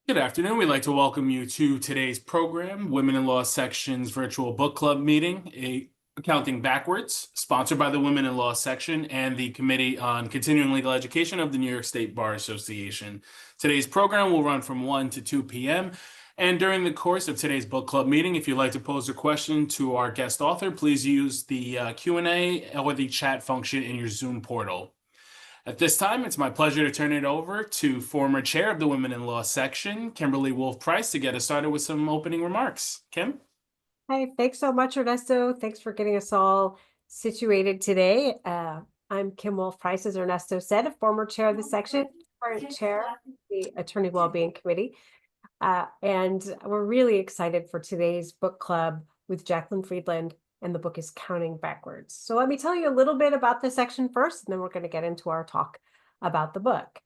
Good afternoon. We'd like to welcome you to today's program, Women in Law Section's virtual book club meeting, Accounting Backwards, sponsored by the Women in Law Section and the Committee on Continuing Legal Education of the New York State Bar Association. Today's program will run from 1 to 2 p.m. And during the course of today's book club meeting, if you'd like to pose a question to our guest author, please use the Q&A or the chat function in your Zoom portal. At this time, it's my pleasure to turn it over to former chair of the Women in Law Section, Kimberly Wolfe-Price, to get us started with some opening remarks. Kim? Hi, thanks so much, Ernesto. Thanks for getting us all situated today. I'm Kim Wolfe-Price, as Ernesto said, a former chair of the section, current chair of the Attorney Wellbeing Committee. And we're really excited for today's book club with Jacqueline Friedland, and the book is Counting Backwards. So let me tell you a little bit about the section first, and then we're going to get into our talk about the book.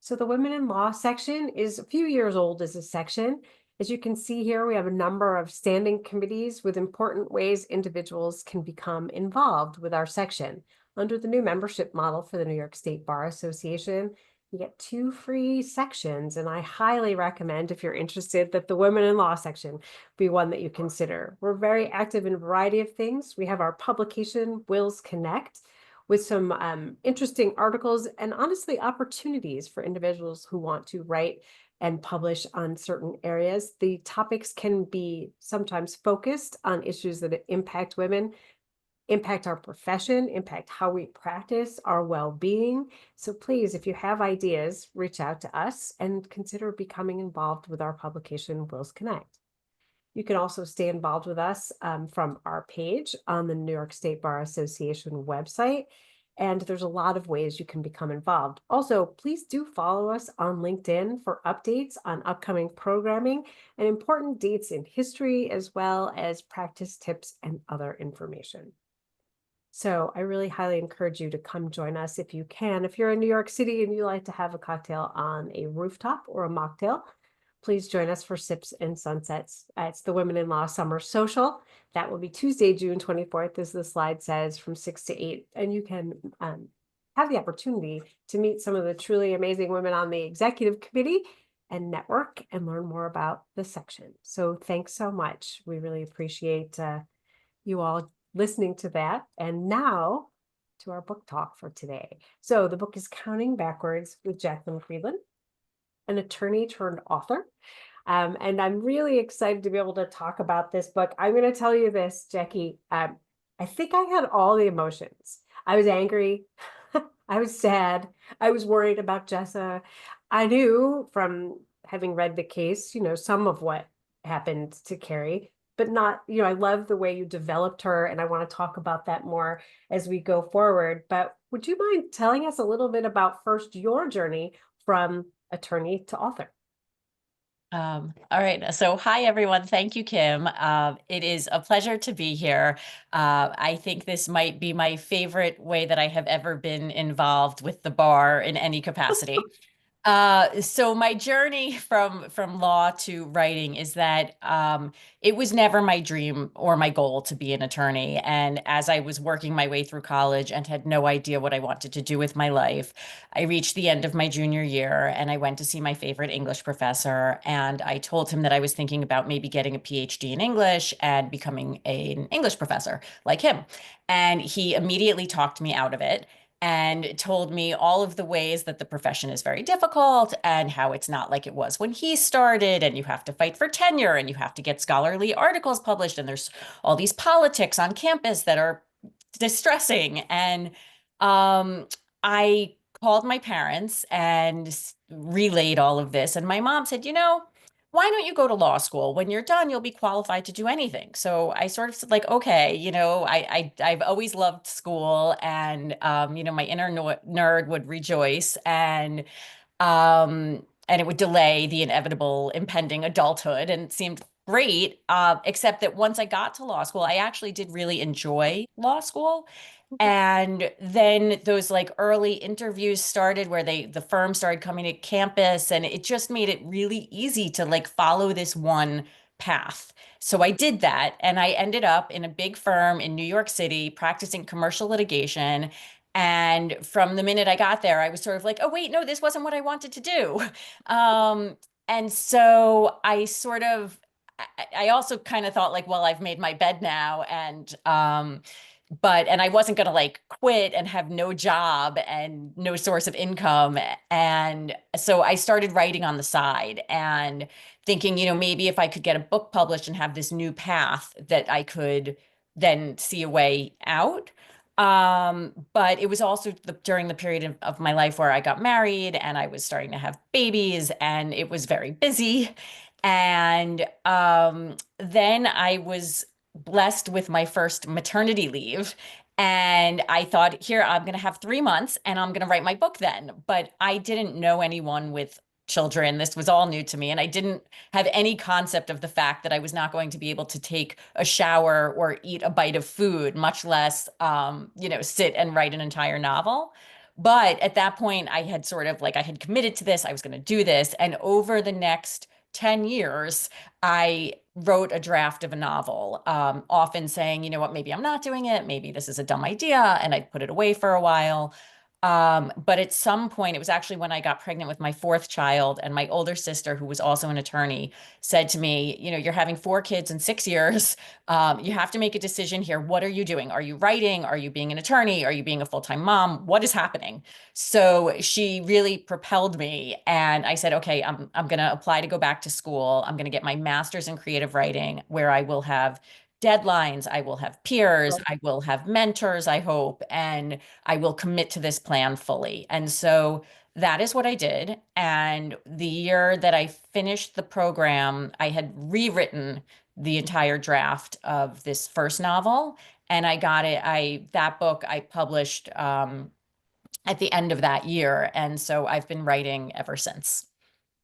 So the Women in Law section is a few years old as a section. As you can see here, we have a number of standing committees with important ways individuals can become involved with our section. Under the new membership model for the New York State Bar Association, you get 2 free sections, and I highly recommend, if you're interested, that the Women in Law section be one that you consider. We're very active in a variety of things. We have our publication, Wills Connect, with some interesting articles and honestly opportunities for individuals who want to write and publish on certain areas. The topics can be sometimes focused on issues that impact women, impact our profession, impact how we practice our well-being. So please, if you have ideas, reach out to us and consider becoming involved with our publication, Wills Connect. You can also stay involved with us from our page on the New York State Bar Association website. And there's a lot of ways you can become involved. Also, please do follow us on LinkedIn for updates on upcoming programming and important dates in history, as well as practice tips and other information. So I really highly encourage you to come join us if you can. If you're in New York City and you like to have a cocktail on a rooftop or a mocktail, please join us for Sips and Sunsets. It's the Women in Law Summer Social. That will be Tuesday, June 24th, as the slide says, from 6 to 8. And you can have the opportunity to meet some of the truly amazing women on the executive committee and network and learn more about the section. So thanks so much. We really appreciate you all listening to that. And now to our book talk for today. So the book is Counting Backwards with Jacqueline Friedland, an attorney turned author. And I'm really excited to be able to talk about this book. I'm going to tell you this, Jackie. I think I had all the emotions. I was angry. I was sad. I was worried about Jessa. I knew from having read the case, some of what happened to Carrie, but not, I love the way you developed her, and I want to talk about that more as we go forward. But would you mind telling us a little bit about first your journey from attorney to author? All right. So hi, everyone. Thank you, Kim. It is a pleasure to be here. I think this might be my favorite way that I have ever been involved with the bar in any capacity. So my journey from law to writing is that it was never my dream or my goal to be an attorney. And as I was working my way through college and had no idea what I wanted to do with my life, I reached the end of my junior year and I went to see my favorite English professor. And I told him that I was thinking about maybe getting a PhD in English and becoming an English professor like him. And he immediately talked me out of it and told me all of the ways that the profession is very difficult and how it's not like it was when he started, and you have to fight for tenure and you have to get scholarly articles published, and there's all these politics on campus that are distressing. And I called my parents and relayed all of this, and my mom said, why don't you go to law school? When you're done, you'll be qualified to do anything. So I sort of said, like, okay, I've always loved school, and my inner nerd would rejoice, and it would delay the inevitable impending adulthood, and it seemed great. Except that once I got to law school, I actually did really enjoy law school. And then those like early interviews started where the firm started coming to campus, and it just made it really easy to like follow this one path. So I did that, and I ended up in a big firm in New York City practicing commercial litigation. And from the minute I got there, I was sort of like, oh, wait, no, this wasn't what I wanted to do. And so I also kind of thought like, well, I've made my bed now, and I wasn't going to like quit and have no job and no source of income. And so I started writing on the side and thinking, maybe if I could get a book published and have this new path that I could then see a way out. But it was also during the period of my life where I got married and I was starting to have babies and it was very busy. And then I was blessed with my first maternity leave. And I thought, here, I'm going to have 3 months and I'm going to write my book then. But I didn't know anyone with children. This was all new to me. And I didn't have any concept of the fact that I was not going to be able to take a shower or eat a bite of food, much less, sit and write an entire novel. But at that point, I had sort of like, I had committed to this, I was going to do this. And over the next 10 years, I wrote a draft of a novel, often saying, you know what, maybe I'm not doing it. Maybe this is a dumb idea. And I'd put it away for a while. But at some point, it was actually when I got pregnant with my fourth child, and my older sister, who was also an attorney, said to me, you're having 4 kids in 6 years. You have to make a decision here. What are you doing? Are you writing? Are you being an attorney? Are you being a full-time mom? What is happening? So she really propelled me. And I said, okay, I'm going to apply to go back to school. I'm going to get my master's in creative writing, where I will have deadlines, I will have peers, I will have mentors, I hope, and I will commit to this plan fully. And so that is what I did. And the year that I finished the program, I had rewritten the entire draft of this first novel. And I got it. That book I published at the end of that year. And so I've been writing ever since.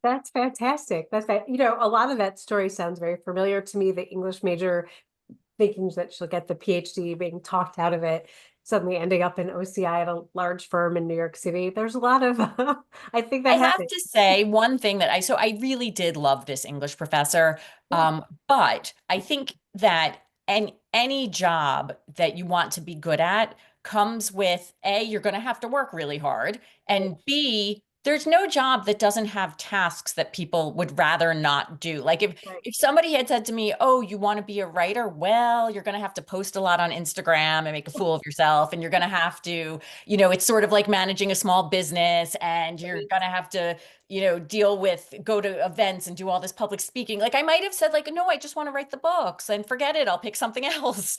That's fantastic. A lot of that story sounds very familiar to me. The English major thinking that she'll get the PhD, being talked out of it, suddenly ending up in OCI at a large firm in New York City. There's a lot of, I think I that have happened. to say one thing that I really did love this English professor. But I think that any job that you want to be good at comes with A, you're going to have to work really hard, and B, there's no job that doesn't have tasks that people would rather not do. Like Right. if somebody had said to me, "Oh, you want to be a writer? Well, you're going to have to post a lot on Instagram and make a fool of yourself, and you're going to have to, it's sort of like managing a small business, and you're going to have to, go to events and do all this public speaking." Like I might have said like, "No, I just want to write the books and forget it. I'll pick something else."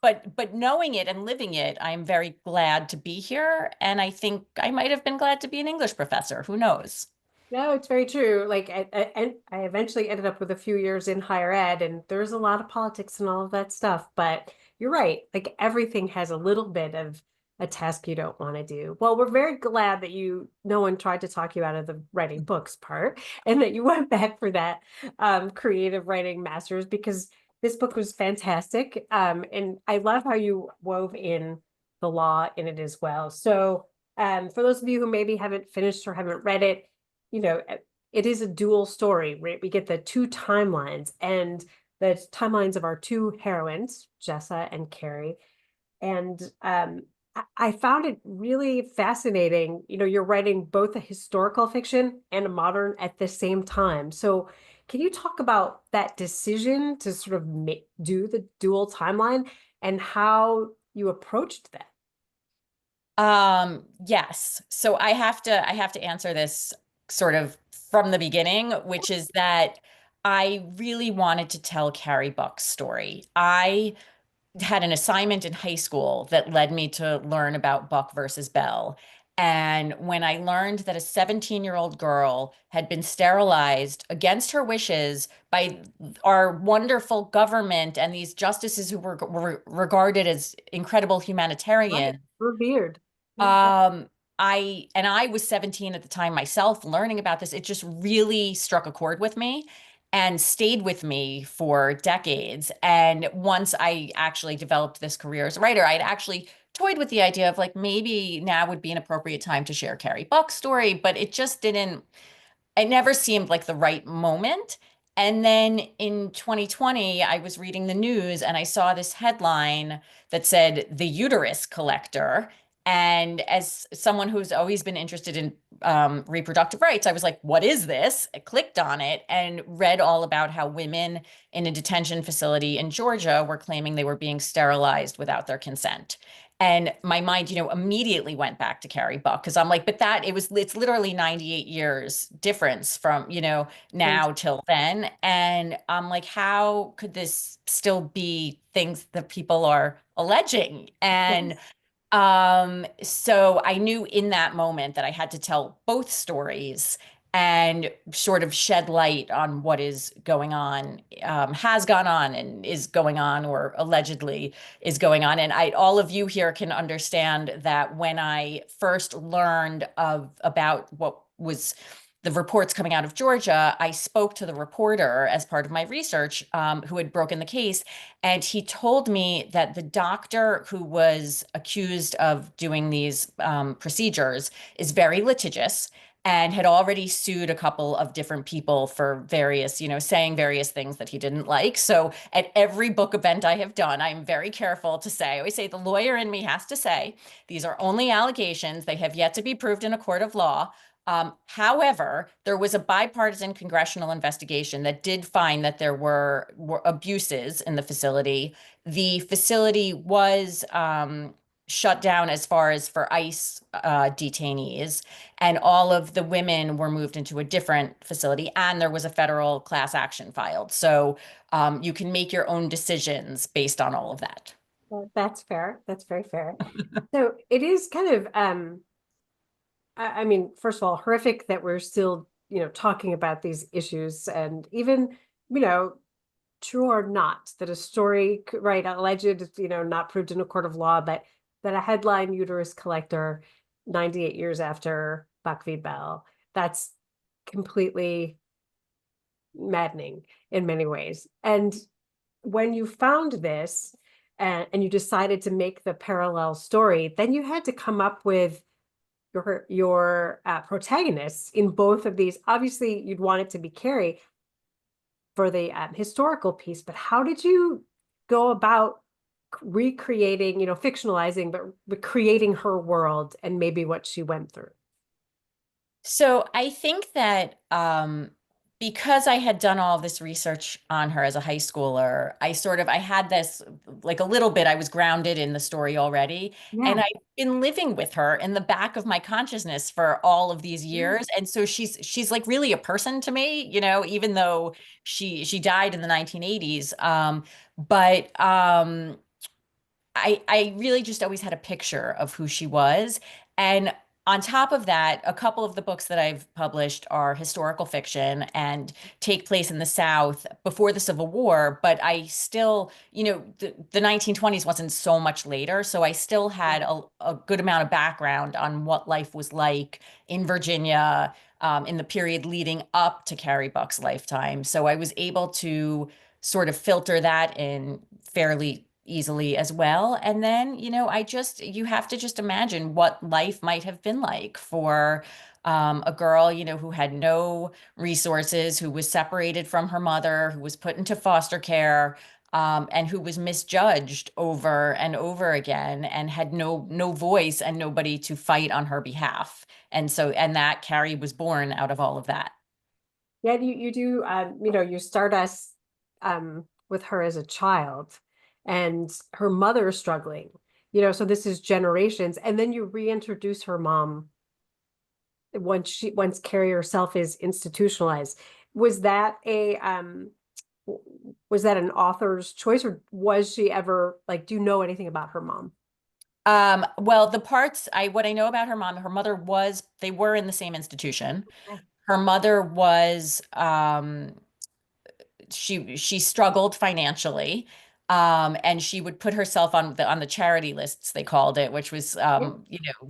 But knowing it and living it, I'm very glad to be here. And I think I might have been glad to be an English professor. Who knows? No, it's very true. Like I eventually ended up with a few years in higher ed, and there's a lot of politics and all of that stuff. But you're right. Like everything has a little bit of a task you don't want to do. Well, we're very glad that no one tried to talk you out of the writing books part, and that you went back for that creative writing master's, because this book was fantastic. And I love how you wove in the law in it as well. So for those of you who maybe haven't finished or haven't read it, it is a dual story, right? We get the two timelines, and the timelines of our two heroines, Jessa and Carrie. And I found it really fascinating. You're writing both a historical fiction and a modern at the same time. So can you talk about that decision to sort of do the dual timeline and how you approached that? Yes. So I have to answer this sort of from the beginning, which is that I really wanted to tell Carrie Buck's story. I had an assignment in high school that led me to learn about Buck versus Bell. And when I learned that a 17-year-old girl had been sterilized against her wishes by our wonderful government and these justices who were regarded as incredible humanitarians, Revered. I was 17 at the time myself learning about this. It just really struck a chord with me and stayed with me for decades. And once I actually developed this career as a writer, I'd actually toyed with the idea of like maybe now would be an appropriate time to share Carrie Buck's story, but it never seemed like the right moment. And then in 2020, I was reading the news and I saw this headline that said the uterus collector. And as someone who's always been interested in reproductive rights. I was like, what is this? I clicked on it and read all about how women in a detention facility in Georgia were claiming they were being sterilized without their consent. And my mind, immediately went back to Carrie Buck because I'm like, but it's literally 98 years difference from, now till then. And I'm like, how could this still be things that people are alleging? And Yes. so I knew in that moment that I had to tell both stories and sort of shed light on what is going on, has gone on and is going on, or allegedly is going on. And all of you here can understand that when I first learned about what was the reports coming out of Georgia, I spoke to the reporter as part of my research, who had broken the case. And he told me that the doctor who was accused of doing these procedures is very litigious and had already sued a couple of different people for various, saying various things that he didn't like. So at every book event I have done, I'm very careful to say, I always say the lawyer in me has to say, these are only allegations. They have yet to be proved in a court of law. However, there was a bipartisan congressional investigation that did find that there were abuses in the facility. The facility was shut down as far as for ICE detainees, and all of the women were moved into a different facility, and there was a federal class action filed. So you can make your own decisions based on all of that. Well, that's fair. That's very fair. So it is kind of, I mean, first of all, horrific that we're still, talking about these issues, and even, true or not, that a story, right, alleged, not proved in a court of law, but that a headline uterus collector 98 years after Buck v. Bell, that's completely maddening in many ways. And when you found this and you decided to make the parallel story, then you had to come up with your protagonists in both of these. Obviously, you'd want it to be Carrie for the historical piece, but how did you go about recreating, fictionalizing, but creating her world and maybe what she went through? So I think that because I had done all this research on her as a high schooler, I had this, like, a little bit, I was grounded in the story already. Yeah. And I've been living with her in the back of my consciousness for all of these years. And so she's like really a person to me, even though she died in the 1980s. But I really just always had a picture of who she was. And on top of that, a couple of the books that I've published are historical fiction and take place in the South before the Civil War. But I still, the 1920s wasn't so much later. So I still had a good amount of background on what life was like in Virginia, in the period leading up to Carrie Buck's lifetime. So I was able to sort of filter that in fairly easily as well. And then, you have to just imagine what life might have been like for a girl, who had no resources, who was separated from her mother, who was put into foster care, and who was misjudged over and over again, and had no voice and nobody to fight on her behalf. And that Carrie was born out of all of that. Yeah, you do, you start us with her as a child and her mother struggling, so this is generations. And then you reintroduce her mom once Carrie herself is institutionalized. Was that was that an author's choice, or was she ever, like, do you know anything about her mom? Well, what I know about her mom, her mother they were in the same institution. Okay. Her mother was, she struggled financially, and she would put herself on the charity lists, they called it, which was, Yeah.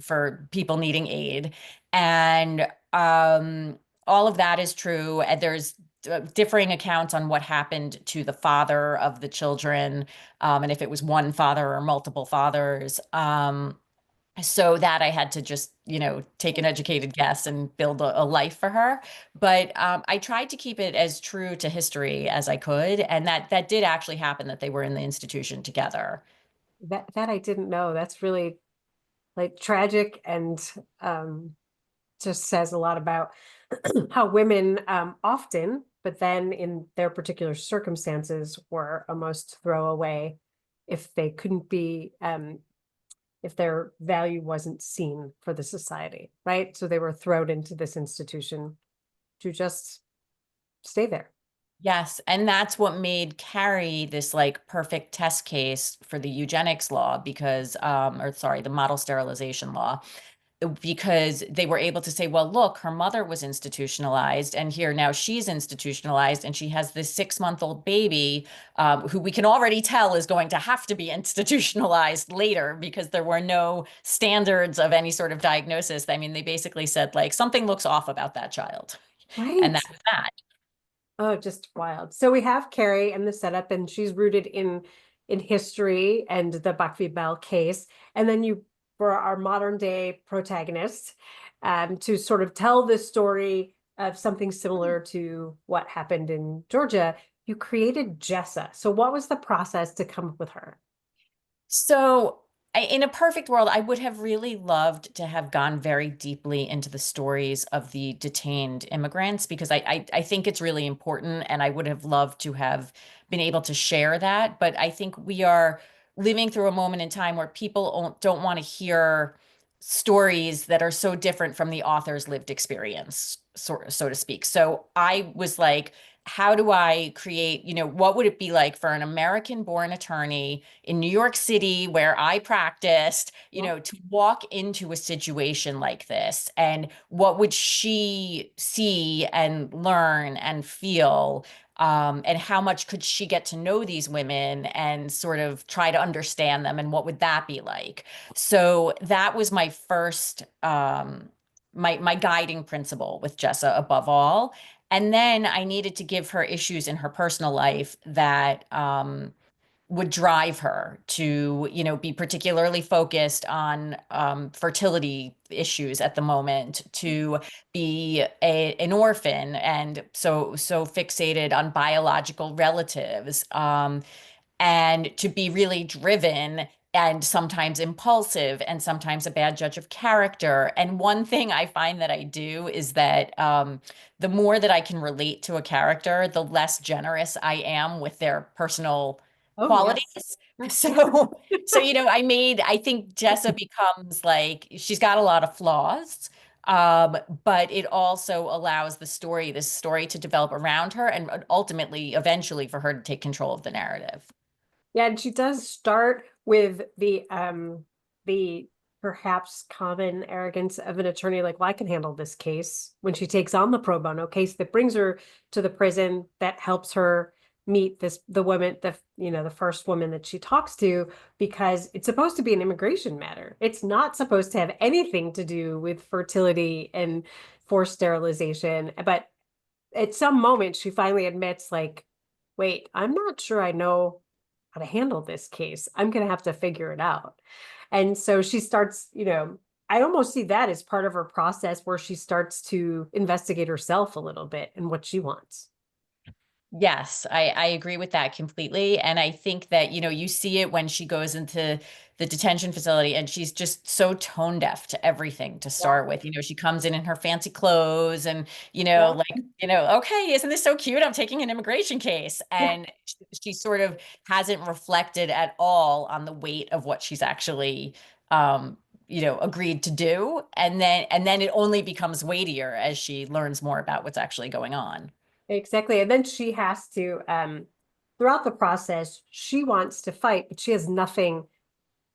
for people needing aid. And all of that is true. And there's differing accounts on what happened to the father of the children, and if it was one father or multiple fathers. So that I had to just, take an educated guess and build a life for her. But I tried to keep it as true to history as I could. And that did actually happen, that they were in the institution together. That I didn't know. That's really, like, tragic and just says a lot about how women often, but then in their particular circumstances, were almost throwaway if they couldn't be, if their value wasn't seen for the society, right? So they were thrown into this institution to just stay there. Yes, and that's what made Carrie this like perfect test case for the eugenics law because, or sorry, the model sterilization law, because they were able to say, well, look, her mother was institutionalized, and here now she's institutionalized, and she has this 6-month-old baby who we can already tell is going to have to be institutionalized later because there were no standards of any sort of diagnosis. I mean, they basically said like something looks off about that child, and Right. that was that. Oh, just wild. So we have Carrie and the setup, and she's rooted in history and the Buckby Bell case. And then you, for our modern day protagonist, to sort of tell the story of something similar to what happened in Georgia, you created Jessa. So what was the process to come up with her? So, in a perfect world, I would have really loved to have gone very deeply into the stories of the detained immigrants because I think it's really important, and I would have loved to have been able to share that. But I think we are living through a moment in time where people don't want to hear stories that are so different from the author's lived experience, so to speak. So I was like, how do I create, what would it be like for an American born attorney in New York City where I practiced, to walk into a situation like this? And what would she see and learn and feel? And how much could she get to know these women and sort of try to understand them? And what would that be like? So that was my first, my guiding principle with Jessa above all. And then I needed to give her issues in her personal life that would drive her to, be particularly focused on fertility issues at the moment, to be an orphan, and so fixated on biological relatives, and to be really driven and sometimes impulsive and sometimes a bad judge of character. And one thing I find that I do is that the more that I can relate to a character, the less generous I am with their personal Oh, qualities. yes. So, I think Jessa becomes like, she's got a lot of flaws. But it also allows this story to develop around her and ultimately, eventually, for her to take control of the narrative. Yeah, and she does start with the perhaps common arrogance of an attorney, like, well, I can handle this case, when she takes on the pro bono case that brings her to the prison, that helps her meet the woman, the first woman that she talks to, because it's supposed to be an immigration matter. It's not supposed to have anything to do with fertility and forced sterilization. But at some moment she finally admits, like, wait, I'm not sure I know how to handle this case. I'm going to have to figure it out. And so she starts, I almost see that as part of her process where she starts to investigate herself a little bit and what she wants. Yes, I agree with that completely. And I think that, you see it when she goes into the detention facility and she's just so tone deaf to everything to start with. She comes in her fancy clothes and, Yeah. okay, isn't this so cute? I'm taking an immigration case. And she sort of hasn't reflected at all on the weight of what she's actually, agreed to do. And then it only becomes weightier as she learns more about what's actually going on. Exactly. And then she has to, throughout the process, she wants to fight, but she has nothing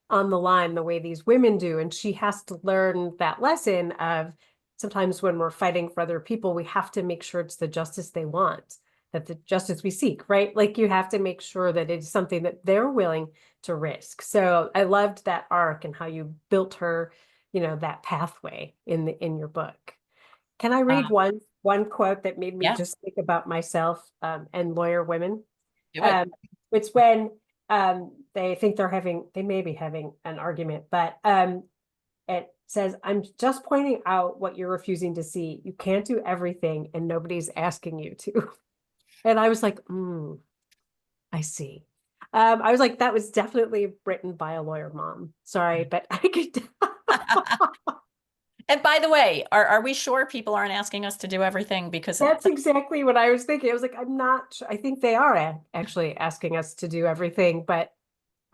on the line the way these women do. And she has to learn that lesson of, sometimes when we're fighting for other people, we have to make sure it's the justice they want, that the justice we seek, right? Like, you have to make sure that it's something that they're willing to risk. So I loved that arc and how you built her, that pathway in your book. Can I read Uh, one quote that made me yeah, just think about myself and lawyer women? do it. It's when they think they may be having an argument, but it says, I'm just pointing out what you're refusing to see. You can't do everything and nobody's asking you to. And I was like, I see. I was like, that was definitely written by a lawyer mom. Sorry, but I could. And by the way, are we sure people aren't asking us to do everything? Because That's exactly what I was thinking. I was like, I'm not, I think they are actually asking us to do everything, but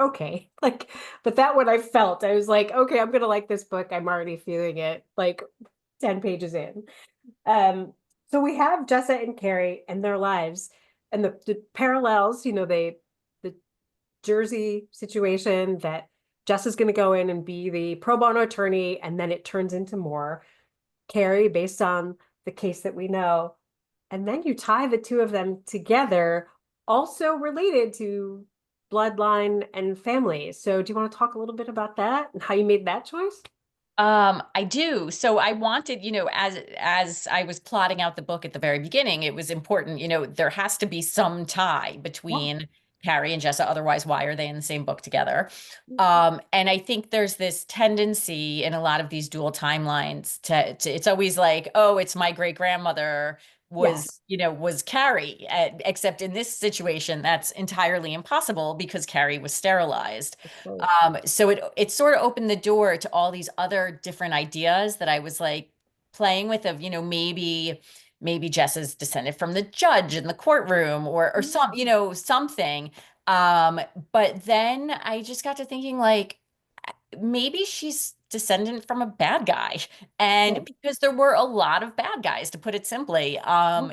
okay. Like, but that what I felt, I was like, okay, I'm gonna like this book. I'm already feeling it like 10 pages in. So we have Jessa and Carrie and their lives and the parallels, the Jersey situation that Jessa's gonna go in and be the pro bono attorney, and then it turns into more Carrie based on the case that we know. And then you tie the two of them together, also related to bloodline and family. So do you want to talk a little bit about that and how you made that choice? I do. So I wanted, as I was plotting out the book at the very beginning, it was important, there has to be some tie Yeah. between Carrie and Jessa. Otherwise, why are they in the same book together? And I think there's this tendency in a lot of these dual timelines to it's always like, oh, it's my great grandmother Yes. was Carrie, except in this situation, that's entirely impossible because Carrie was sterilized. Right. So it sort of opened the door to all these other different ideas that I was like playing with of, maybe Jess is descended from the judge in the courtroom or something. But then I just got to thinking like maybe she's descendant from a bad guy. And because there were a lot of bad guys, to put it simply, um,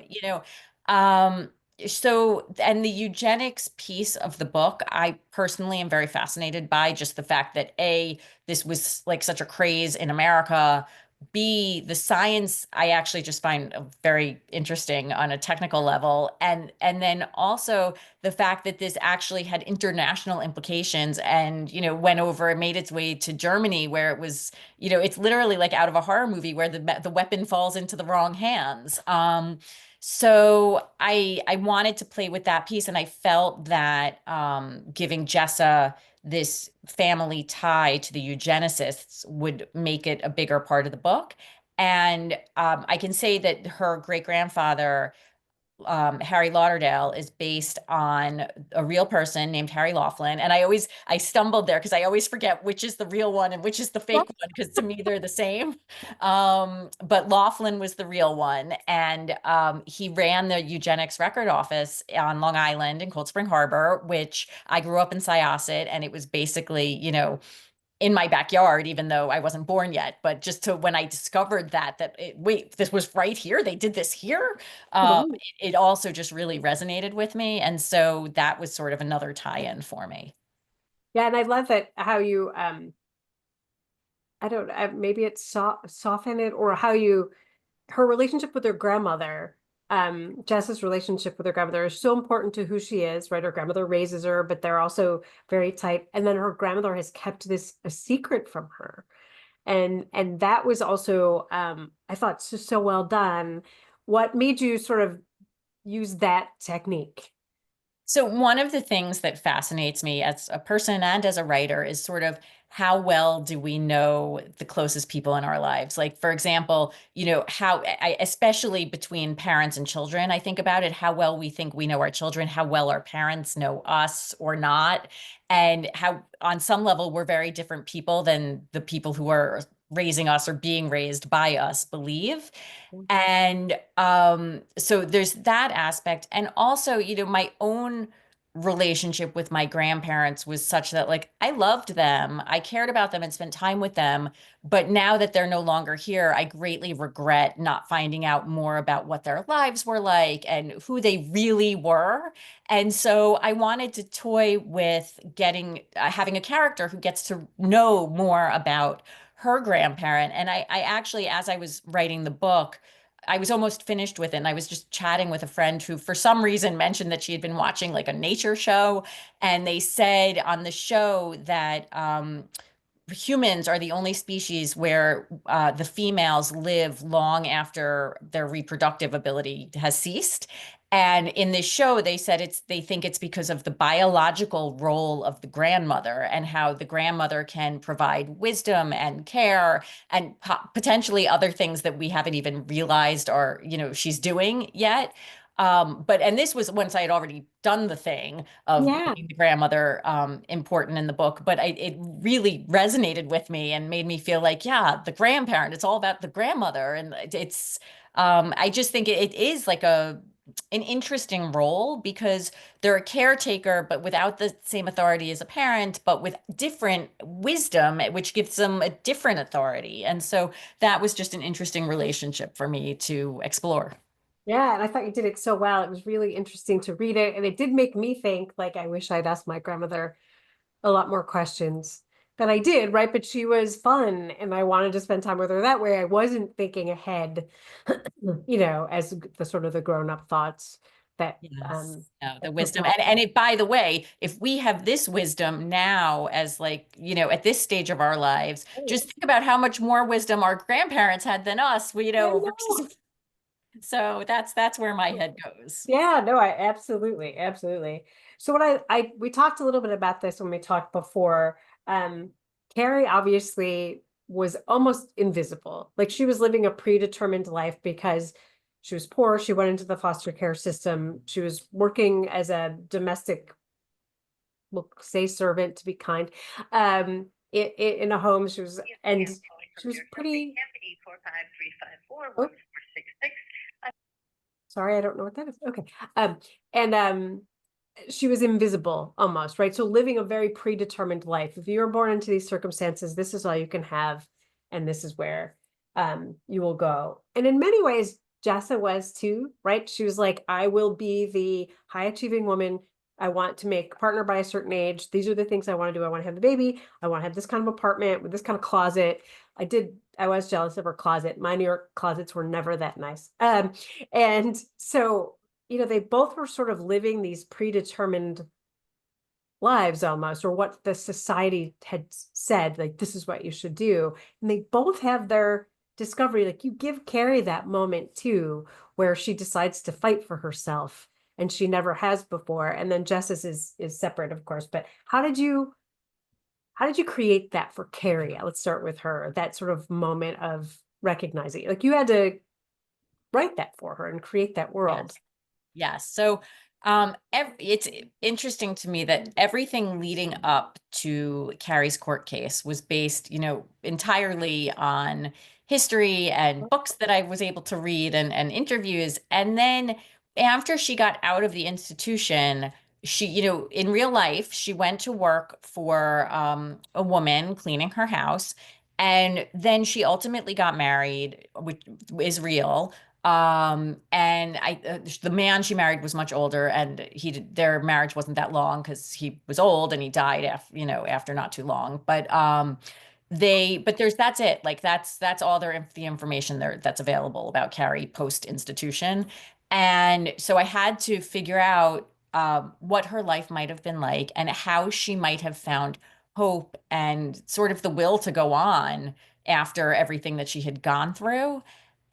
so, and the eugenics piece of the book, I personally am very fascinated by just the fact that A, this was like such a craze in America. B, the science I actually just find very interesting on a technical level. And then also the fact that this actually had international implications and, went over and made its way to Germany where it was, it's literally like out of a horror movie where the weapon falls into the wrong hands. So I wanted to play with that piece, and I felt that giving Jessa this family tie to the eugenicists would make it a bigger part of the book. And I can say that her great grandfather, Harry Lauderdale, is based on a real person named Harry Laughlin. And I stumbled there because I always forget which is the real one and which is the fake one, because to me they're the same. But Laughlin was the real one. And he ran the eugenics record office on Long Island in Cold Spring Harbor, which I grew up in Syosset. And it was basically, in my backyard, even though I wasn't born yet. But just to when I discovered wait, this was right here. They did this here. Right. It also just really resonated with me. And so that was sort of another tie-in for me. Yeah, and I love that how you I don't maybe it's soften it, or how you her relationship with her grandmother, Jess's relationship with her grandmother is so important to who she is, right? Her grandmother raises her, but they're also very tight. And then her grandmother has kept this a secret from her. And that was also I thought so well done. What made you sort of use that technique? So one of the things that fascinates me as a person and as a writer is sort of how well do we know the closest people in our lives? Like, for example, especially between parents and children, I think about it, how well we think we know our children, how well our parents know us or not, and how on some level we're very different people than the people who are raising us or being raised by us believe. And so there's that aspect. And also, my own relationship with my grandparents was such that like I loved them, I cared about them and spent time with them. But now that they're no longer here, I greatly regret not finding out more about what their lives were like and who they really were. And so I wanted to toy with having a character who gets to know more about her grandparent. And I actually, as I was writing the book, I was almost finished with it. And I was just chatting with a friend who, for some reason, mentioned that she had been watching like a nature show. And they said on the show that humans are the only species where the females live long after their reproductive ability has ceased. And in this show, they said they think it's because of the biological role of the grandmother and how the grandmother can provide wisdom and care and potentially other things that we haven't even realized she's doing yet. And this was once I had already done the thing of Yeah. making the grandmother important in the book, but it really resonated with me and made me feel like, yeah, the grandparent, it's all about the grandmother. And I just think it is like an interesting role because they're a caretaker, but without the same authority as a parent, but with different wisdom, which gives them a different authority. And so that was just an interesting relationship for me to explore. Yeah, and I thought you did it so well. It was really interesting to read it, and it did make me think, like, I wish I'd asked my grandmother a lot more questions than I did, right? But she was fun, and I wanted to spend time with her that way. I wasn't thinking ahead, as the sort of the grown-up thoughts that Yes. No, the that wisdom. propel. And it, by the way, if we have this wisdom now as like, at this stage of our lives, just think about how much more wisdom our grandparents had than us, I know. versus, so that's where my head goes. Yeah, no, I absolutely, absolutely. So what we talked a little bit about this when we talked before. Um, Carrie obviously was almost invisible. Like she was living a predetermined life because she was poor. She went into the foster care system. She was working as a domestic, we'll say servant to be kind, in a home. She was pretty. Oh, sorry, I don't know what that is. Okay. And she was invisible almost, right? So living a very predetermined life. If you were born into these circumstances, this is all you can have, and this is where you will go. And in many ways, Jessa was too, right? She was like, I will be the high achieving woman. I want to make a partner by a certain age. These are the things I want to do. I want to have a baby. I want to have this kind of apartment with this kind of closet. I was jealous of her closet. My New York closets were never that nice. And so, they both were sort of living these predetermined lives almost, or what the society had said, like, this is what you should do. And they both have their discovery. Like you give Carrie that moment too, where she decides to fight for herself and she never has before. And then Justice is separate, of course. But how did you create that for Carrie? Let's start with her, that sort of moment of recognizing, like you had to write that for her and create that world. Yes. So it's interesting to me that everything leading up to Carrie's court case was based, entirely on history and books that I was able to read and interviews. And then after she got out of the institution, she, in real life, she went to work for a woman cleaning her house. And then she ultimately got married, which is real. And the man she married was much older, and their marriage wasn't that long because he was old and he died after not too long. But that's it. Like that's all the information that's available about Carrie post institution. And so I had to figure out what her life might have been like and how she might have found hope and sort of the will to go on after everything that she had gone through.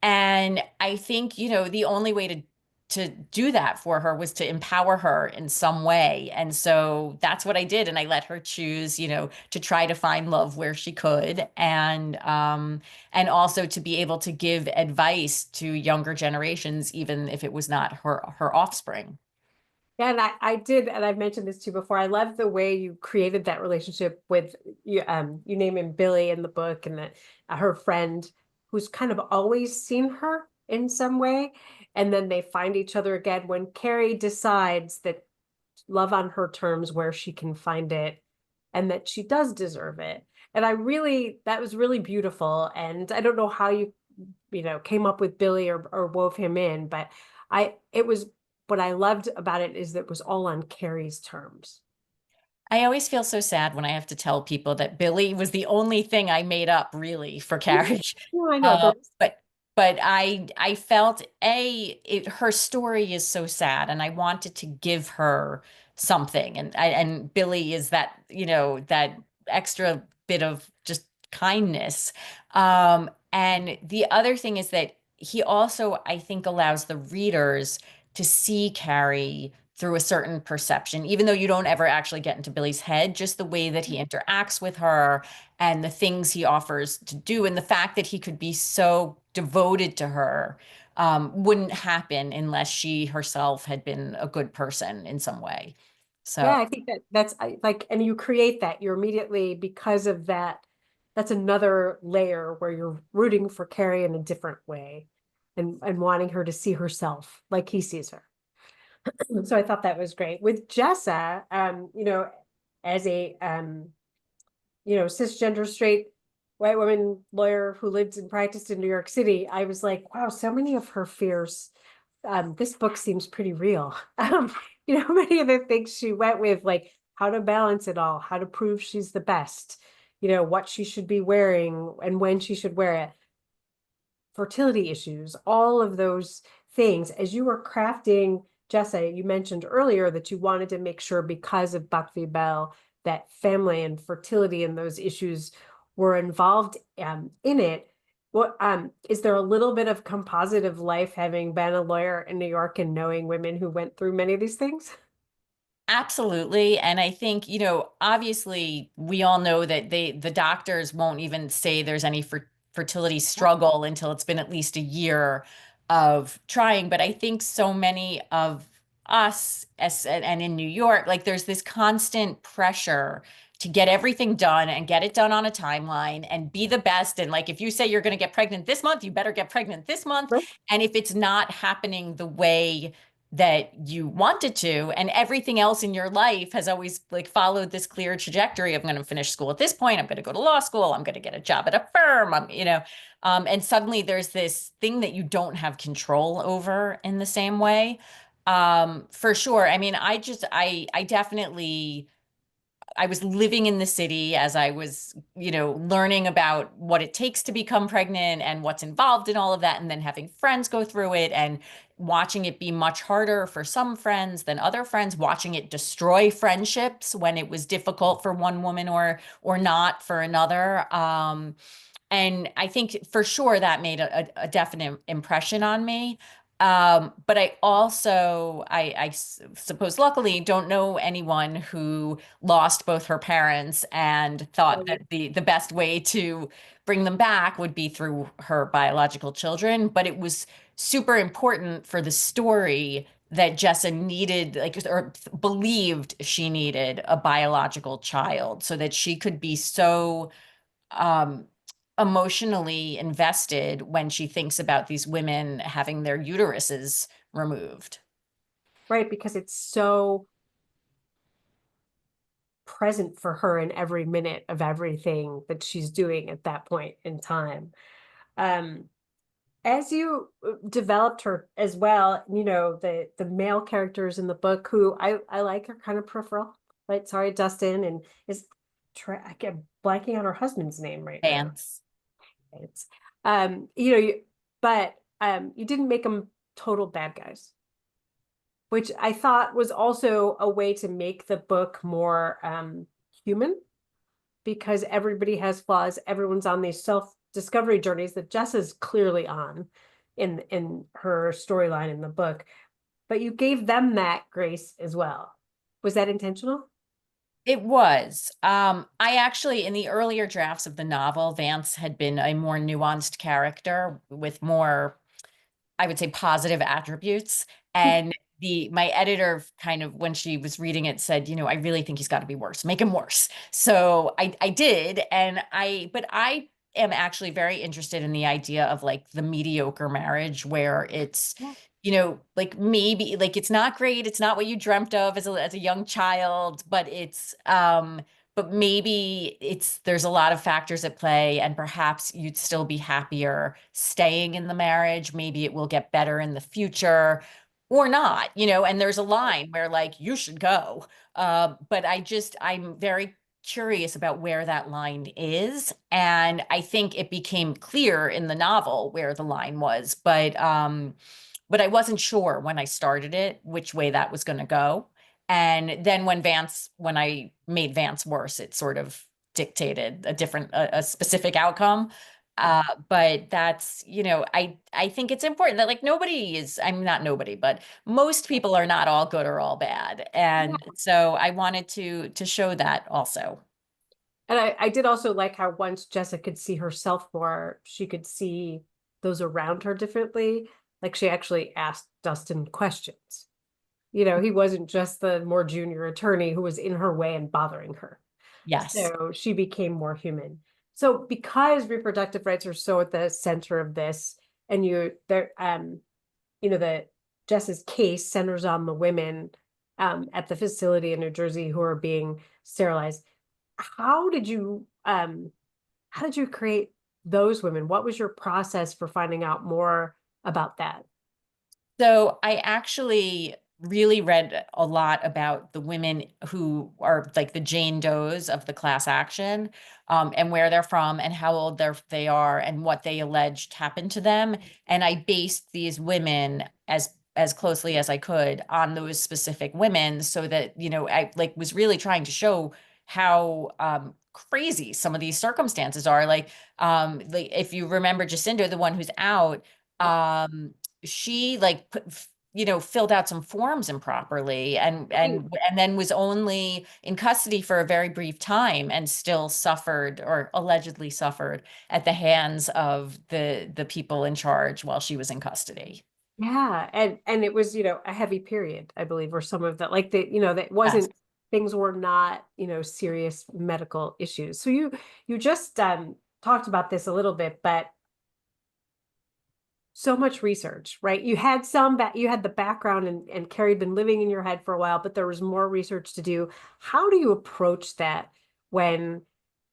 And I think, the only way to do that for her was to empower her in some way. And so that's what I did. And I let her choose, to try to find love where she could. And also to be able to give advice to younger generations, even if it was not her offspring. Yeah, and I did, and I've mentioned this too before. I love the way you created that relationship with you. You name him Billy in the book, and that her friend who's kind of always seen her in some way, and then they find each other again when Carrie decides that love on her terms, where she can find it, and that she does deserve it. And that was really beautiful. And I don't know how you came up with Billy or wove him in, but it was what I loved about it is that it was all on Carrie's terms. I always feel so sad when I have to tell people that Billy was the only thing I made up really for Carrie. Oh, I know, Uh, but but I felt her story is so sad, and I wanted to give her something, and Billy is that that extra bit of just kindness. And the other thing is that he also, I think, allows the readers to see Carrie through a certain perception, even though you don't ever actually get into Billy's head, just the way that he interacts with her and the things he offers to do, and the fact that he could be so devoted to her. wouldn't happen unless she herself had been a good person in some way. So Yeah, I think that's like, and you create that, you're immediately, because of that, that's another layer where you're rooting for Carrie in a different way and wanting her to see herself like he sees her. So I thought that was great. With Jessa, as a cisgender straight white woman lawyer who lived and practiced in New York City, I was like, wow, so many of her fears, this book seems pretty real. Many of the things she went with, like how to balance it all, how to prove she's the best, what she should be wearing and when she should wear it, fertility issues, all of those things. As you were crafting Jessa, you mentioned earlier that you wanted to make sure, because of Buck v. Bell, that family and fertility and those issues were involved in it. What is there a little bit of composite of life having been a lawyer in New York and knowing women who went through many of these things? absolutely. And I think, obviously we all know that the doctors won't even say there's any fertility struggle until it's been at least a year of trying. But I think so many of us and in New York, like there's this constant pressure to get everything done and get it done on a timeline and be the best. And like, if you say you're going to get pregnant this month, you better get pregnant this month. Right. And if it's not happening the way that you wanted to, and everything else in your life has always like followed this clear trajectory of, I'm going to finish school at this point, I'm going to go to law school, I'm going to get a job at a firm, and suddenly there's this thing that you don't have control over in the same way. For sure. I mean, I definitely, I was living in the city as I was, learning about what it takes to become pregnant and what's involved in all of that. And then having friends go through it and watching it be much harder for some friends than other friends, watching it destroy friendships when it was difficult for one woman or not for another. And I think for sure that made a definite impression on me. But I also, suppose luckily don't know anyone who lost both her parents and thought that the best way to bring them back would be through her biological children. But it was super important for the story that Jessa needed, like, or believed she needed a biological child so that she could be so um, emotionally invested when she thinks about these women having their uteruses removed. Right, because it's so present for her in every minute of everything that she's doing at that point in time. As you developed her as well, the male characters in the book, who I like, are kind of peripheral, right? Sorry, Dustin, and I get blanking on her husband's name right now. Vance. It's but you didn't make them total bad guys, which I thought was also a way to make the book more human, because everybody has flaws. Everyone's on these self-discovery journeys that Jessa's clearly on in her storyline in the book, but you gave them that grace as well. Was that intentional? It was. I actually, in the earlier drafts of the novel, Vance had been a more nuanced character with more, I would say, positive attributes. And my editor kind of, when she was reading it, said, I really think he's got to be worse. Make him worse. So I did. But I am actually very interested in the idea of like the mediocre marriage where it's, like maybe like it's not great. It's not what you dreamt of as a young child, but but maybe there's a lot of factors at play, and perhaps you'd still be happier staying in the marriage. Maybe it will get better in the future or not, and there's a line where like you should go. But I'm very curious about where that line is. And I think it became clear in the novel where the line was, but I wasn't sure when I started it which way that was going to go. And then when I made Vance worse, it sort of dictated a specific outcome. But that's, I think it's important that like I'm not nobody, but most people are not all good or all bad. And so I wanted to show that also. And I did also like how once Jessa could see herself more, she could see those around her differently. Like she actually asked Dustin questions. You know, he wasn't just the more junior attorney who was in her way and bothering her. Yes. So she became more human. So because reproductive rights are so at the center of this, and the Jess's case centers on the women at the facility in New Jersey who are being sterilized. How did you create those women? What was your process for finding out more about that? So I actually really read a lot about the women who are like the Jane Does of the class action, and where they're from and how old they are and what they alleged happened to them. And I based these women as closely as I could on those specific women so that, I like was really trying to show how crazy some of these circumstances are. Like if you remember Jacinda, the one who's out, she like filled out some forms improperly and then was only in custody for a very brief time and still suffered or allegedly suffered at the hands of the people in charge while she was in custody. Yeah, and it was, a heavy period, I believe, or some of that, like that Yes. wasn't, things were not, serious medical issues. So you just talked about this a little bit, but so much research, right? You had you had the background, and Carrie had been living in your head for a while, but there was more research to do. How do you approach that when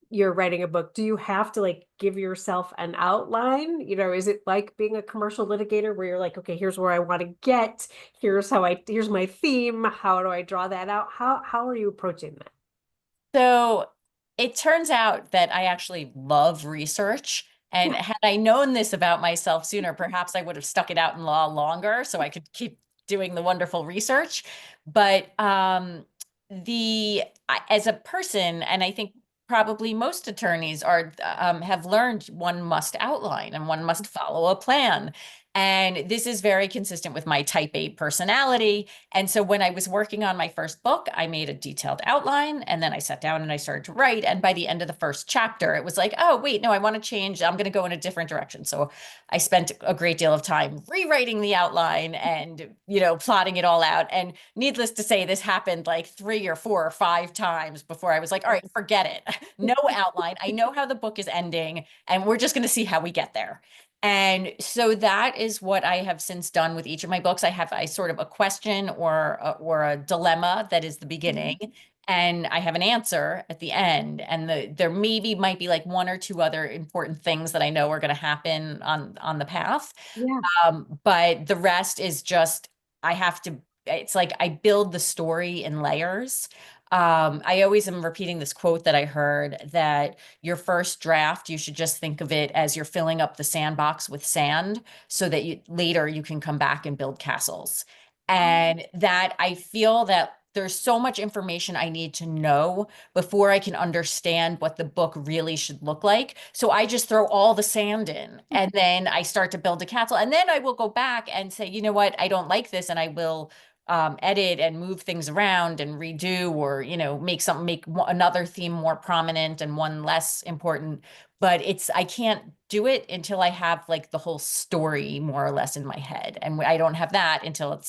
you're writing a book? Do you have to like give yourself an outline? Is it like being a commercial litigator where you're like, okay, here's where I want to get, here's my theme, how do I draw that out? How are you approaching that? So it turns out that I actually love research. And Yeah. had I known this about myself sooner, perhaps I would have stuck it out in law longer so I could keep doing the wonderful research. But as a person, and I think probably most attorneys have learned one must outline and one must follow a plan. And this is very consistent with my type A personality. And so when I was working on my first book, I made a detailed outline and then I sat down and I started to write. And by the end of the first chapter, it was like, oh, wait, no, I want to change. I'm going to go in a different direction. So I spent a great deal of time rewriting the outline and, plotting it all out. And needless to say, this happened like 3 or 4 or 5 times before I was like, all right, forget it. No outline. I know how the book is ending and we're just going to see how we get there. And so that is what I have since done with each of my books. I have sort of a question or a dilemma that is the beginning, and I have an answer at the end. And there might be like 1 or 2 other important things that I know are going to happen on the path. Yeah. But the rest is just it's like I build the story in layers. I always am repeating this quote that I heard that your first draft, you should just think of it as you're filling up the sandbox with sand so that later you can come back and build castles. And that I feel that there's so much information I need to know before I can understand what the book really should look like. So I just throw all the sand in and then I start to build a castle. And then I will go back and say, you know what, I don't like this. And I will edit and move things around and redo or, make another theme more prominent and one less important. But I can't do it until I have like the whole story more or less in my head. And I don't have that until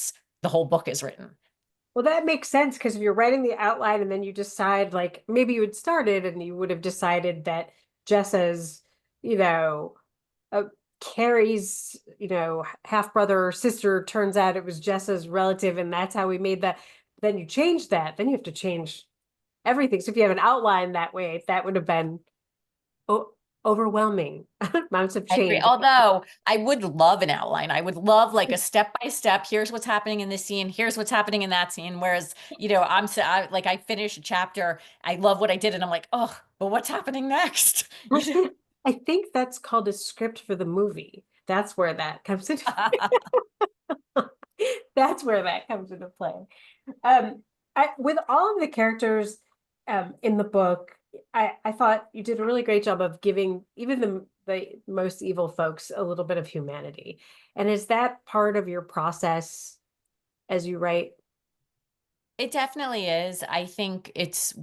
the whole book is written. Well, that makes sense because if you're writing the outline and then you decide, like maybe you had started and you would have decided that Jessa's, uh, Carrie's, half brother or sister, turns out it was Jessa's relative, and that's how we made that. Then you change that. Then you have to change everything. So if you have an outline that way, that would have been overwhelming amounts of I agree. change. Although I would love an outline. I would love like a step by step. Here's what's happening in this scene. Here's what's happening in that scene. Whereas, I finish a chapter. I love what I did. And I'm like, oh, but what's happening next? I think that's called a script for the movie. That's where that comes into that's where that comes into play. With all of the characters in the book, I thought you did a really great job of giving even the most evil folks a little bit of humanity. And is that part of your process as you write? It definitely is. I think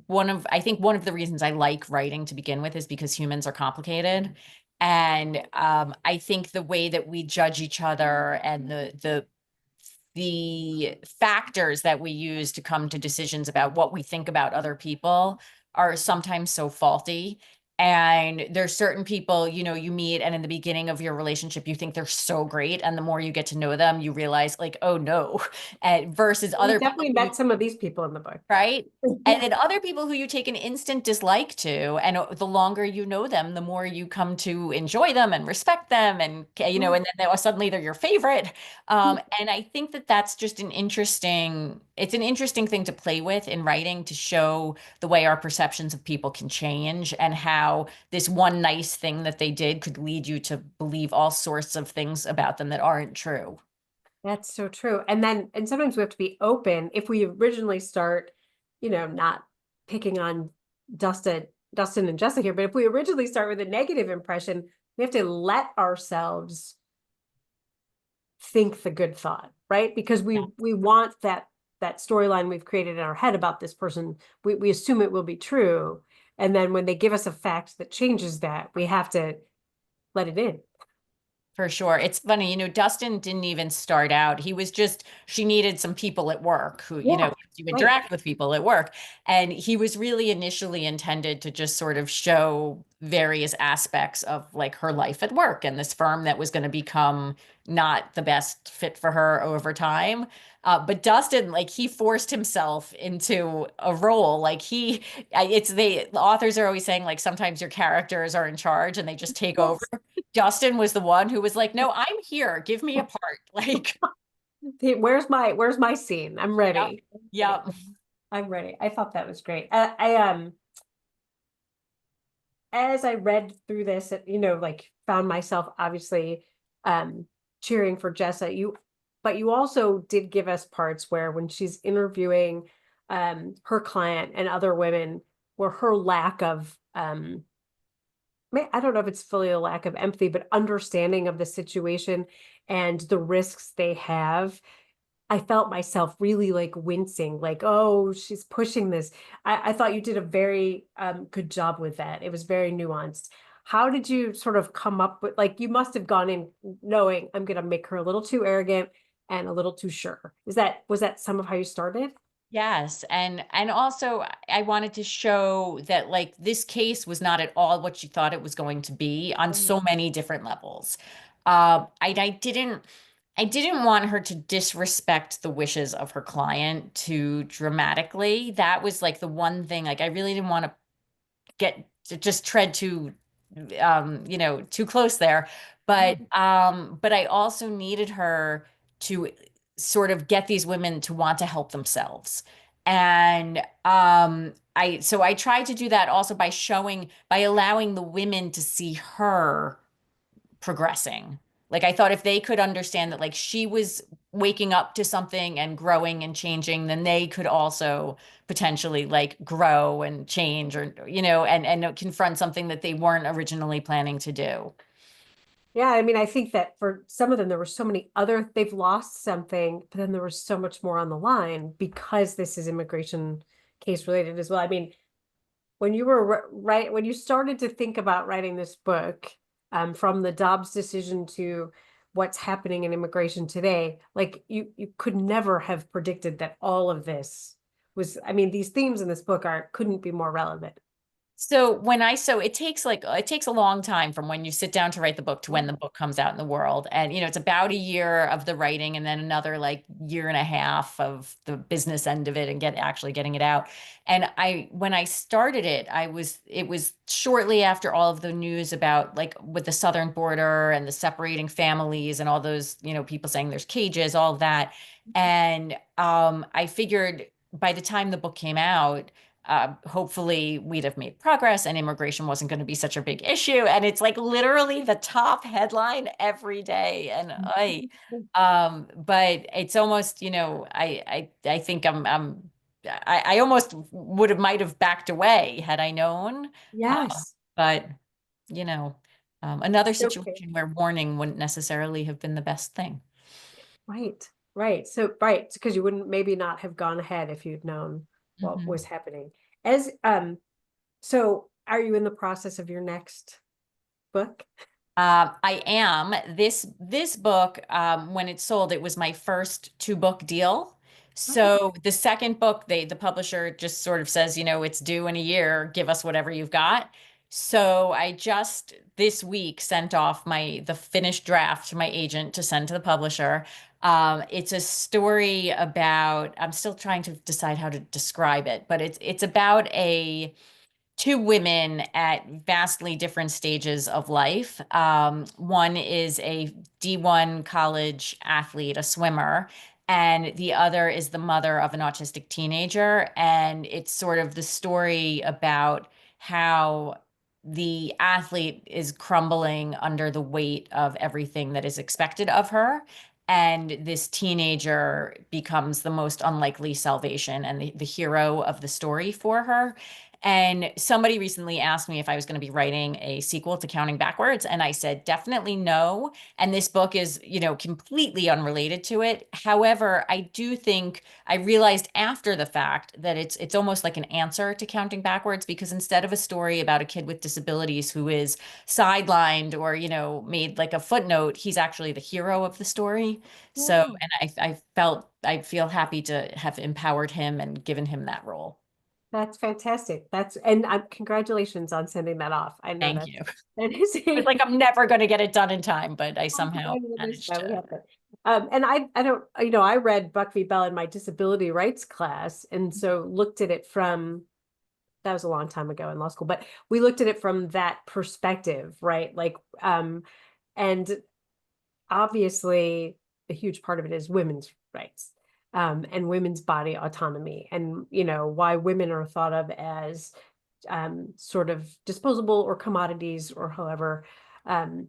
one of the reasons I like writing to begin with is because humans are complicated. And I think the way that we judge each other and the factors that we use to come to decisions about what we think about other people are sometimes so faulty. And there's certain people, you know, you meet and in the beginning of your relationship, you think they're so great. And the more you get to know them, you realize like, oh no, and versus We other people definitely who met some of these people in the book. right? And then other people who you take an instant dislike to, and the longer you know them, the more you come to enjoy them and respect them, and you know, and then suddenly they're your favorite. And I think that that's just it's an interesting thing to play with in writing to show the way our perceptions of people can change and how this one nice thing that they did could lead you to believe all sorts of things about them that aren't true. That's so true. And sometimes we have to be open if we originally start, you know, not picking on Dustin and Jessa here, but if we originally start with a negative impression, we have to let ourselves think the good thought, right? Because we want that storyline we've created in our head about this person, we assume it will be true. And then when they give us a fact that changes that, we have to let it in. For sure. It's funny, you know, Dustin didn't even start out. He was just, she needed some people at work who, you know, Yeah, you right. interact with people at work. And he was really initially intended to just sort of show various aspects of like her life at work and this firm that was going to become not the best fit for her over time. But Dustin, like he forced himself into a role. Like the authors are always saying like sometimes your characters are in charge and they just take over. Dustin was the one who was like, no, I'm here. Give me a part. Like, Where's my scene? I'm ready. yeah. I'm ready. I thought that was great. As I read through this, you know, like found myself obviously cheering for Jessa. But you also did give us parts where when she's interviewing her client and other women, where her lack of I don't know if it's fully a lack of empathy, but understanding of the situation and the risks they have. I felt myself really like wincing, like, oh, she's pushing this. I thought you did a very good job with that. It was very nuanced. How did you sort of come up with, like, you must have gone in knowing I'm going to make her a little too arrogant and a little too sure. Was that some of how you started? Yes. And also I wanted to show that like this case was not at all what you thought it was going to be on so many different levels. I didn't want her to disrespect the wishes of her client too dramatically. That was like the one thing, like I really didn't want to get to just tread too you know, too close there. But I also needed her to sort of get these women to want to help themselves. And I tried to do that also by allowing the women to see her progressing. Like I thought if they could understand that like she was waking up to something and growing and changing, then they could also potentially like grow and change or you know and confront something that they weren't originally planning to do. Yeah, I mean, I think that for some of them, there were so many they've lost something, but then there was so much more on the line because this is immigration case related as well. I mean, when you were when you started to think about writing this book, from the Dobbs decision to what's happening in immigration today, like you could never have predicted that all of this was, I mean, these themes in this book couldn't be more relevant. So it takes a long time from when you sit down to write the book to when the book comes out in the world. And you know, it's about a year of the writing and then another like year and a half of the business end of it and actually getting it out. And when I started it, it was shortly after all of the news about like with the southern border and the separating families and all those, you know, people saying there's cages, all of that. And I figured by the time the book came out, hopefully we'd have made progress and immigration wasn't going to be such a big issue. And it's like literally the top headline every day. And but it's almost, you know, I think I almost might have backed away had I known. Yes. But, you know, another Okay. situation where warning wouldn't necessarily have been the best thing. Right. Right. So, right. Because you wouldn't maybe not have gone ahead if you'd known what Mhm. was happening. So are you in the process of your next? book? I am. This book, when it sold, it was my first 2-book deal. So the second book, the publisher just sort of says, it's due in a year, give us whatever you've got. So I just this week sent off the finished draft to my agent to send to the publisher. It's a story about, I'm still trying to decide how to describe it, but it's about two women at vastly different stages of life. One is a D1 college athlete, a swimmer, and the other is the mother of an autistic teenager. And it's sort of the story about how the athlete is crumbling under the weight of everything that is expected of her. And this teenager becomes the most unlikely salvation and the hero of the story for her. And somebody recently asked me if I was going to be writing a sequel to Counting Backwards, and I said definitely no. And this book is, completely unrelated to it. However, I do think I realized after the fact that it's almost like an answer to Counting Backwards, because instead of a story about a kid with disabilities who is sidelined or, made like a footnote, he's actually the hero of the story. So, Yeah. and I feel happy to have empowered him and given him that role. That's fantastic. And congratulations on sending that off. I know Thank you. that is It's like I'm never going to get it done in time, but I somehow managed that would to. happen. And I don't, I read Buck v. Bell in my disability rights class, and so looked at it from, that was a long time ago in law school, but we looked at it from that perspective, right? Like, and obviously a huge part of it is women's rights. And women's body autonomy, and why women are thought of as sort of disposable or commodities, or however,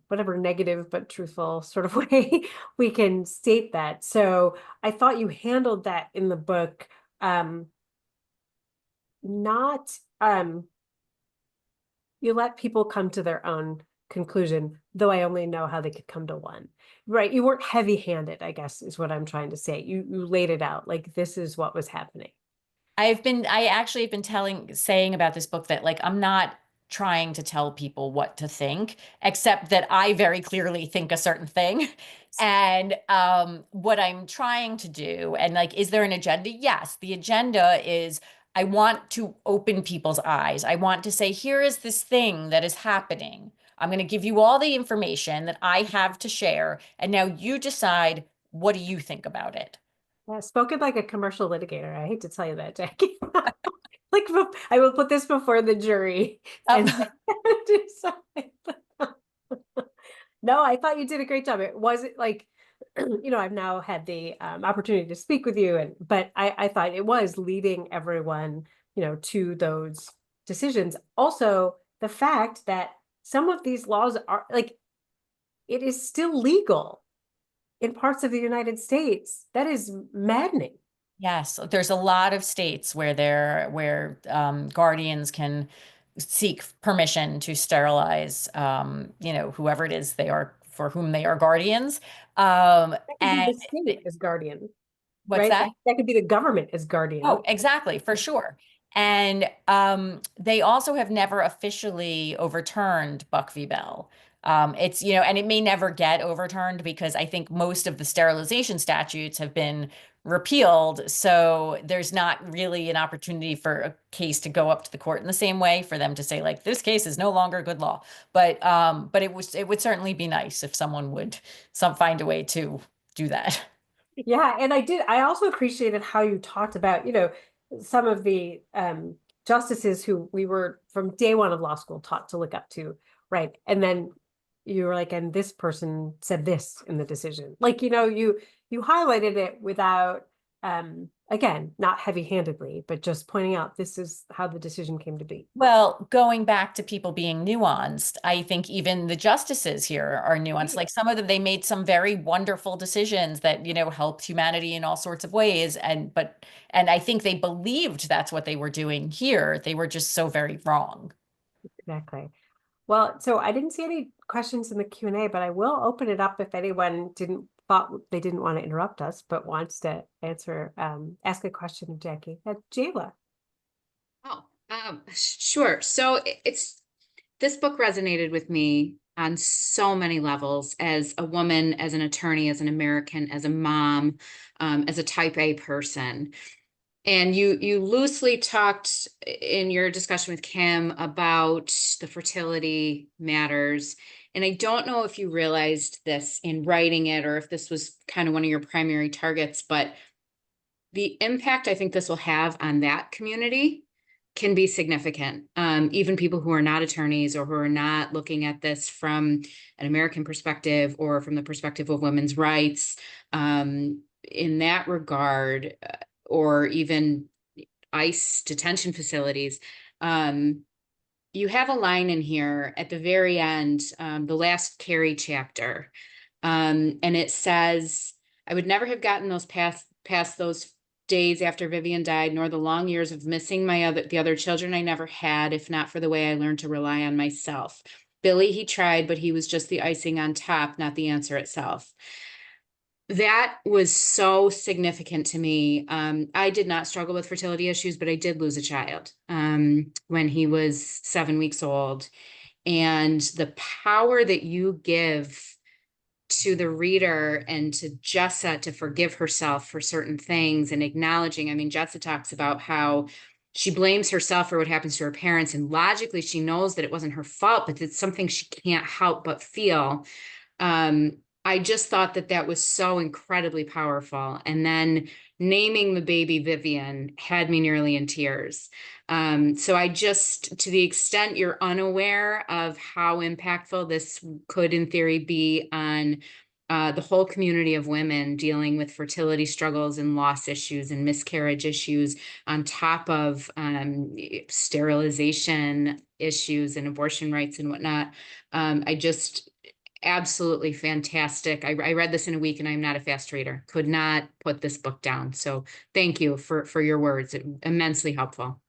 whatever negative but truthful sort of way we can state that. So I thought you handled that in the book, not you let people come to their own conclusion, though I only know how they could come to one. Right. You weren't heavy-handed, I guess, is what I'm trying to say. You laid it out like this is what was happening. I actually have been saying about this book that like, I'm not trying to tell people what to think, except that I very clearly think a certain thing. And what I'm trying to do, and like, is there an agenda? Yes, the agenda is I want to open people's eyes. I want to say, here is this thing that is happening. I'm going to give you all the information that I have to share. And now you decide, what do you think about it? Yeah, spoken like a commercial litigator. I hate to tell you that, Jackie. Like, I will put this before the jury and decide. No, I thought you did a great job. It wasn't like, I've now had the opportunity to speak with you, but I thought it was leading everyone, to those decisions. Also, the fact that some of these laws are like, it is still legal in parts of the United States. That is maddening. Yes, there's a lot of states where guardians can seek permission to sterilize, whoever it is they are for whom they are guardians. That could be And the state as guardian, what's right? that? That could be the government as guardian. Oh, exactly, for sure. And they also have never officially overturned Buck v. Bell. It's, and it may never get overturned because I think most of the sterilization statutes have been repealed. So there's not really an opportunity for a case to go up to the court in the same way for them to say, like, this case is no longer good law. But it would certainly be nice if someone would find a way to do that. Yeah, and I also appreciated how you talked about, some of the justices who we were from day one of law school taught to look up to, right? And then you were like, and this person said this in the decision. Like, you highlighted it without again, not heavy-handedly, but just pointing out this is how the decision came to be. Well, going back to people being nuanced, I think even the justices here are nuanced. Like some of them, they made some very wonderful decisions that, helped humanity in all sorts of ways. And I think they believed that's what they were doing here. They were just so very wrong. Exactly. Well, so I didn't see any questions in the Q&A, but I will open it up if anyone thought they didn't want to interrupt us, but wants to ask a question of Jackie. Jayla. Oh, sure. So this book resonated with me on so many levels, as a woman, as an attorney, as an American, as a mom, as a type A person. And you loosely talked in your discussion with Kim about the fertility matters. And I don't know if you realized this in writing it, or if this was kind of one of your primary targets, but the impact I think this will have on that community can be significant. Even people who are not attorneys, or who are not looking at this from an American perspective or from the perspective of women's rights, in that regard, or even ICE detention facilities. You have a line in here at the very end, the last Carrie chapter, and it says, "I would never have gotten those past those days after Vivian died, nor the long years of missing the other children I never had, if not for the way I learned to rely on myself. Billy, he tried, but he was just the icing on top, not the answer itself." That was so significant to me. I did not struggle with fertility issues, but I did lose a child when he was 7 weeks old. And the power that you give to the reader and to Jessa to forgive herself for certain things, and acknowledging, I mean, Jessa talks about how she blames herself for what happens to her parents, and logically she knows that it wasn't her fault, but it's something she can't help but feel. I just thought that that was so incredibly powerful. And then naming the baby Vivian had me nearly in tears. So I just, to the extent you're unaware of how impactful this could in theory be on the whole community of women dealing with fertility struggles and loss issues and miscarriage issues, on top of sterilization issues and abortion rights and whatnot, I just, absolutely fantastic. I read this in a week, and I'm not a fast reader. Could not put this book down. So thank you for your words. Immensely helpful.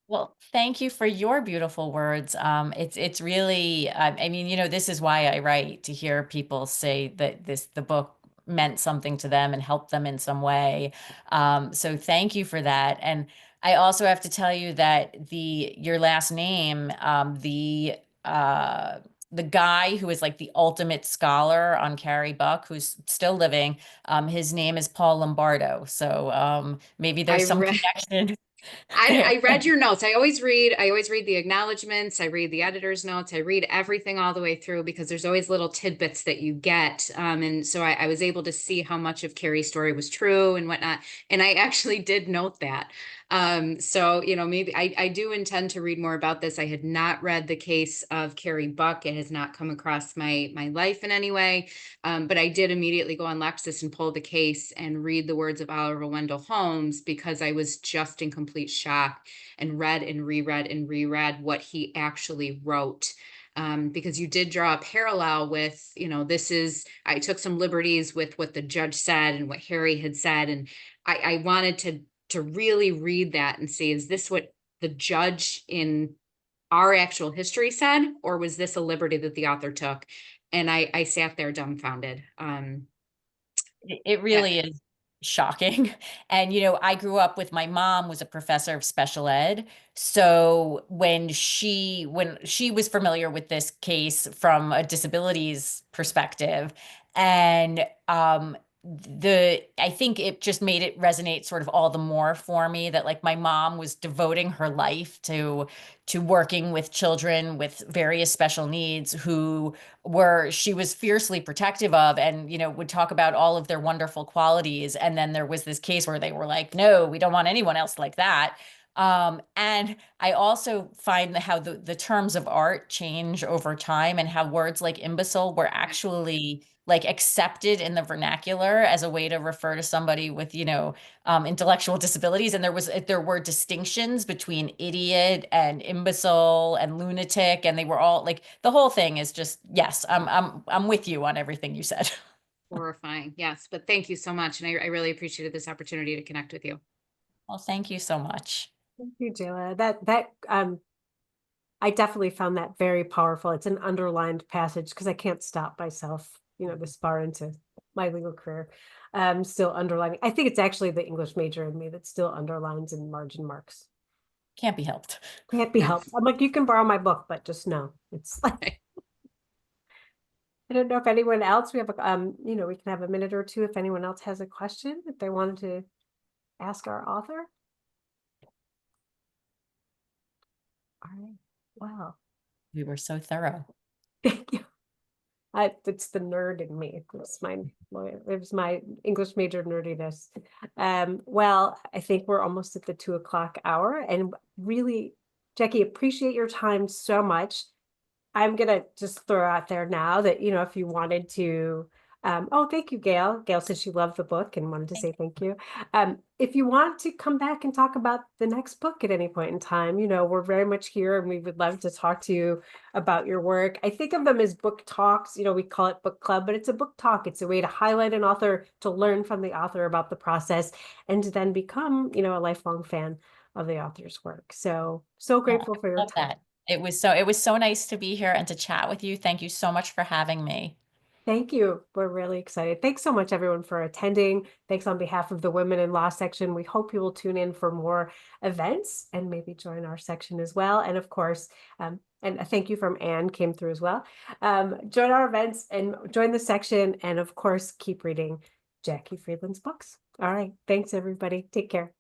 Well, thank you for your beautiful words. It's really, I mean, you know, this is why I write, to hear people say that the book meant something to them and helped them in some way. So thank you for that. And I also have to tell you that your last name, the guy who is like the ultimate scholar on Carrie Buck, who's still living, his name is Paul Lombardo. So maybe there's I some read connection there. I read your notes. I always read the acknowledgments. I read the editor's notes. I read everything all the way through, because there's always little tidbits that you get. And so I was able to see how much of Carrie's story was true and whatnot. And I actually did note that. So, you know, maybe I do intend to read more about this. I had not read the case of Carrie Buck. It has not come across my life in any way. But I did immediately go on Lexis and pull the case and read the words of Oliver Wendell Holmes, because I was just in complete shock, and read and reread what he actually wrote. Because you did draw a parallel with, you know, I took some liberties with what the judge said and what Harry had said. And I wanted to really read that and see, is this what the judge in our actual history said, or was this a liberty that the author took? And I sat there dumbfounded. It really is shocking. And, you know, I grew up with, my mom was a professor of special ed. So when she was familiar with this case from a disabilities perspective, and I think it just made it resonate sort of all the more for me, that like my mom was devoting her life to working with children with various special needs, who she was fiercely protective of, and, you know, would talk about all of their wonderful qualities. And then there was this case where they were like, no, we don't want anyone else like that. And I also find how the terms of art change over time, and how words like imbecile were actually like accepted in the vernacular as a way to refer to somebody with, you know, intellectual disabilities. And there were distinctions between idiot and imbecile and lunatic, and they were all like, the whole thing is just, yes, I'm with you on everything you said. Horrifying. Yes. But thank you so much. And I really appreciated this opportunity to connect with you. Well, thank you so much. Thank you, Jayla. I definitely found that very powerful. It's an underlined passage, because I can't stop myself, you know, this far into my legal career. Still underlining. I think it's actually the English major in me that still underlines and margin marks. Can't be helped. Can't be helped. I'm like, you can borrow my book, but just know it's like I don't know if anyone else, we have a, we can have a minute or two if anyone else has a question, if they wanted to ask our author. All right, wow. We were so thorough. Thank you. It's the nerd in me. It was my English major nerdiness. Well, I think we're almost at the 2:00 hour, and really, Jackie, appreciate your time so much. I'm gonna just throw out there now that, if you wanted to, oh, thank you, Gail. Gail said she loved the book and wanted to say thank you. If you want to come back and talk about the next book at any point in time, we're very much here and we would love to talk to you about your work. I think of them as book talks, we call it book club, but it's a book talk. It's a way to highlight an author, to learn from the author about the process, and to then become, a lifelong fan of the author's work. So grateful for your Love time. that. It was so nice to be here and to chat with you. Thank you so much for having me. Thank you. We're really excited. Thanks so much, everyone, for attending. Thanks on behalf of the Women in Law section. We hope you will tune in for more events and maybe join our section as well. And of course, and a thank you from Anne came through as well. Join our events and join the section. And of course, keep reading Jackie Friedland's books. All right. Thanks, everybody. Take care.